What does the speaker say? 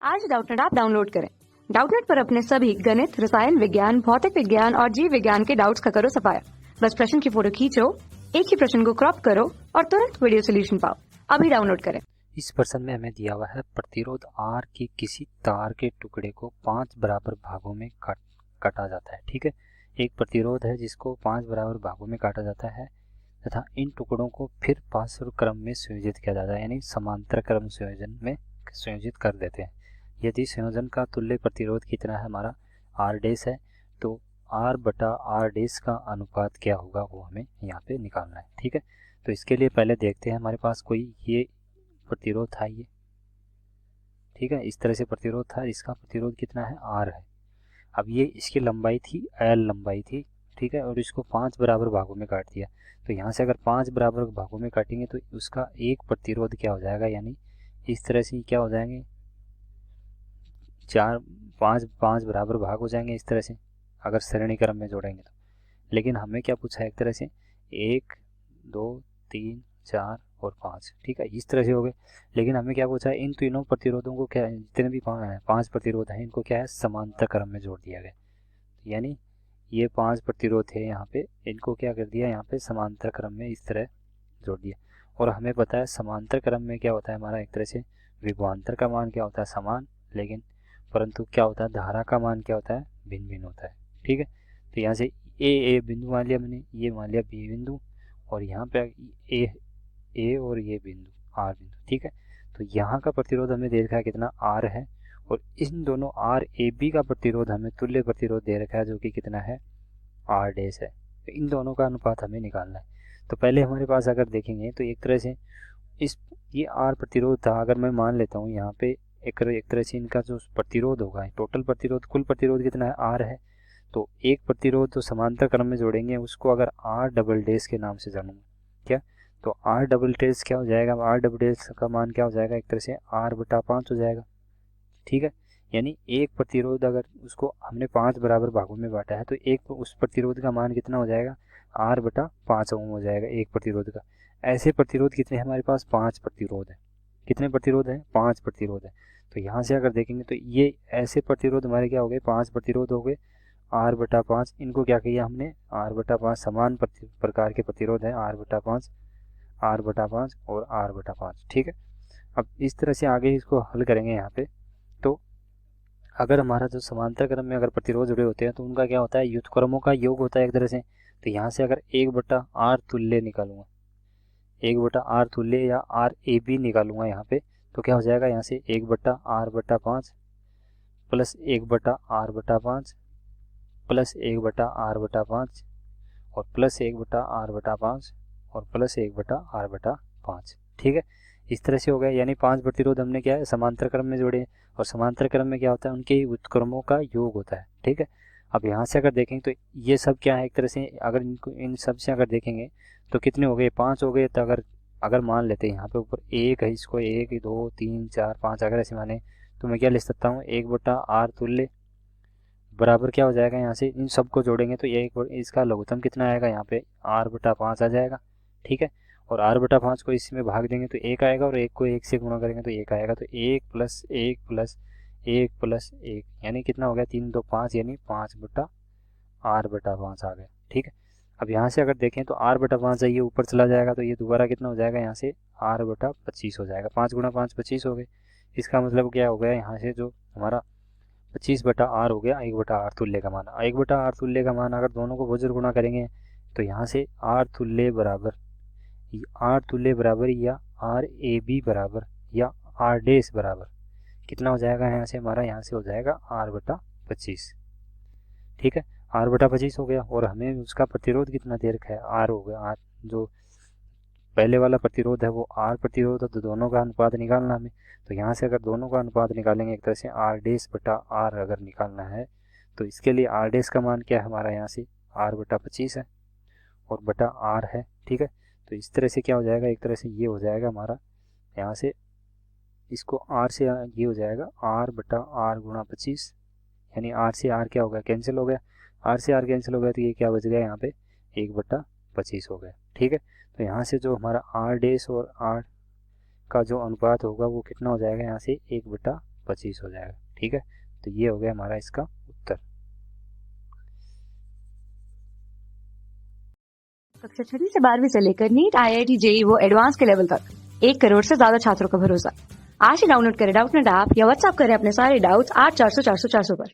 आज Doubtnut app download करें। Doubtnut पर अपने सभी गणित, रसायन विज्ञान, भौतिक विज्ञान और जीव विज्ञान के डाउट्स का करो सफाया। बस प्रश्न की फोटो खींचो, एक ही प्रश्न को क्रॉप करो और तुरंत वीडियो सोल्यूशन पाओ। अभी डाउनलोड करें। इस प्रश्न में हमें दिया हुआ है प्रतिरोध R के किसी तार के टुकड़े को 5 बराबर भागों में काटा जाता है। ठीक है, एक प्रतिरोध है जिसको 5 बराबर भागों में काटा जाता है तथा इन टुकड़ों को फिर पार्श्व क्रम में संयोजित किया जाता है, यानी समांतर क्रम संयोजन में संयोजित कर देते हैं। यदि संयोजन का तुल्य प्रतिरोध कितना है, हमारा R डैश है, तो R बटा R डैश का अनुपात क्या होगा वो हमें यहाँ पे निकालना है। ठीक है, तो इसके लिए पहले देखते हैं हमारे पास कोई ये प्रतिरोध था ये। ठीक है, इस तरह से प्रतिरोध था, इसका प्रतिरोध कितना है, R है। अब ये इसकी लंबाई थी L लंबाई थी। ठीक है, और इसको 5 बराबर भागों में काट दिया। तो यहाँ से अगर 5 बराबर भागों में काटेंगे तो उसका एक प्रतिरोध क्या हो जाएगा, यानी इस तरह से क्या हो जाएंगे, 5 बराबर भाग हो जाएंगे इस तरह से अगर श्रेणी क्रम में जोड़ेंगे तो। लेकिन हमें क्या पूछा है, एक तरह से 1 2 3 4 और 5। ठीक है, इस तरह से हो गए। लेकिन हमें क्या पूछा है, इन तीनों प्रतिरोधों को क्या है, जितने भी 5 प्रतिरोध हैं इनको क्या है, समांतर क्रम में जोड़ दिया गया। यानी ये 5 प्रतिरोध है यहाँ पे, इनको क्या कर दिया, यहाँ पे समांतर क्रम में इस तरह जोड़ दिया। और हमें पता है समांतर क्रम में क्या होता है हमारा, एक तरह से विभवांतर का मान क्या होता है, समान, लेकिन परंतु क्या होता है, धारा का मान क्या होता है, भिन्न भिन्न होता है। ठीक है, तो यहाँ से ए बिंदु मान लिया मैंने, ये मान लिया बी बिंदु, और यहाँ पे ए और ये बिंदु आर बिंदु। ठीक है, तो यहाँ का प्रतिरोध हमें दे रखा है कितना, आर है, और इन दोनों आर ए बी का प्रतिरोध हमें तुल्य प्रतिरोध दे रखा है जो कि कितना है, आर डैश है। तो इन दोनों का अनुपात हमें निकालना है। तो पहले हमारे पास अगर देखेंगे तो एक तरह से ये आर प्रतिरोध था, अगर मैं मान लेता हूँ यहाँ पे एक तरह से इनका जो प्रतिरोध होगा, टोटल प्रतिरोध, कुल प्रतिरोध कितना है, आर है। तो एक प्रतिरोध जो समांतर क्रम में जोड़ेंगे उसको अगर आर डबल डैश के नाम से जानूंगा क्या, तो आर डबल डैश क्या हो जाएगा, आर डबल डैश का मान क्या हो जाएगा, एक तरह से आर बटा 5 हो जाएगा। ठीक है, यानी एक प्रतिरोध अगर उसको हमने 5 बराबर भागों में बांटा है तो एक उस प्रतिरोध का मान कितना हो जाएगा, आर बटा 5 ओम हो जाएगा एक प्रतिरोध का। ऐसे प्रतिरोध कितने हमारे पास, 5 प्रतिरोध है। कितने प्रतिरोध है, 5 प्रतिरोध है। तो यहाँ से अगर देखेंगे तो ये ऐसे प्रतिरोध हमारे क्या हो गए, 5 प्रतिरोध हो गए, आर बटा 5। इनको क्या किया हमने, आर बटा 5 समान प्रकार के प्रतिरोध है, आर बटा 5, आर बटा 5 और आर बटा 5। ठीक है, अब इस तरह से आगे इसको हल करेंगे यहाँ पे। तो अगर हमारा जो समांतर क्रम में अगर प्रतिरोध जुड़े होते हैं तो उनका क्या होता है, युतक्रमों का योग होता है एक तरह से। तो यहाँ से अगर 1 बटा आर तुल्य निकालूंगा, 1 बटा आर तुल्य या आर ए बी निकालूंगा यहाँ पे, तो क्या हो जाएगा, यहाँ से 1 बटा आर बटा 5 प्लस 1 बटा आर बटा 5 प्लस 1 बटा आर बटा 5 और प्लस 1 बटा आर बटा 5 और प्लस 1 बटा आर बटा 5। ठीक है, इस तरह से हो गया। यानी 5 प्रतिरोध हमने क्या है, समांतर क्रम में जोड़े, और समांतर क्रम में क्या होता है, उनके उत्क्रमों का योग होता है। ठीक है, अब यहाँ से अगर देखें तो ये सब क्या है, एक तरह से अगर इनको इन सब से अगर देखेंगे तो कितने हो गए, 5 हो गए। तो अगर मान लेते हैं यहाँ पे ऊपर 1 है, इसको 1 2 3 4 5 अगर ऐसे माने तो मैं क्या लिख सकता हूँ, 1 बटा आर तुल्य बराबर क्या हो जाएगा, यहाँ से इन सबको जोड़ेंगे तो ये इसका लघुत्तम कितना आएगा, यहाँ पे आर बटा 5 आ जाएगा। ठीक है, और आर बटा 5 को इसमें भाग देंगे तो 1 आएगा, और 1 को 1 से गुणा करेंगे तो 1 आएगा। तो 1 प्लस 1 प्लस 1 प्लस 1 यानी कितना हो गया, 3 2 5, यानी 5 बटा आर बटा 5 आ गया। ठीक है, अब यहाँ से अगर देखें तो आर बटा 5 है, ये ऊपर चला जाएगा तो ये दोबारा कितना हो जाएगा, यहाँ से आर बटा 25 हो जाएगा। 5 गुणा 5 25 हो गए। इसका मतलब क्या हो गया, यहाँ से जो हमारा 25 बटा आर हो गया 1 बटा आर तुल्य का मान। 1 बटा आर तुल्य का मान अगर दोनों को भुजर गुणा करेंगे तो यहाँ से आर तुल्य बराबर या आर ए बी बराबर या आर डैश बराबर कितना हो जाएगा, यहाँ से हमारा यहाँ से हो जाएगा आर बटा 25। ठीक है, आर बटा 25 हो गया, और हमें उसका प्रतिरोध कितना दे रखा है, आर हो गया। आर जो पहले वाला प्रतिरोध है वो आर प्रतिरोध है, तो दोनों का अनुपात निकालना हमें। तो यहाँ से अगर दोनों का अनुपात निकालेंगे एक तरह से आर डैश बटा आर अगर निकालना है तो इसके लिए आर डैश का मान क्या है हमारा, यहाँ से आर बटा 25 है और बटा आर है। ठीक है, तो इस तरह से क्या हो जाएगा, एक तरह से ये हो जाएगा हमारा, यहाँ से इसको आर से ये हो जाएगा आर बटा आर गुणा 25, यानी आर से आर क्या हो गया, कैंसिल हो गया। आर से आर कैंसिल हो गया तो ये क्या बच गया, यहाँ पे 1 बटा 25 हो गया। ठीक है, तो यहाँ से जो हमारा आर डैश और आर का जो अनुपात होगा वो कितना हो जाएगा, यहाँ से 1 बटा 25 हो जाएगा। ठीक है, तो ये हो गया हमारा इसका उत्तर। कक्षा 6वीं से 12वीं से लेकर नीट, IIT, JEE वो एडवांस के लेवल तक 1 करोड़ से ज्यादा छात्रों का भरोसा। आज ही डाउनलोड करें डाउटनेट ऐप या व्हाट्सएप करें अपने सारे डाउट्स 8400 400 400 पर।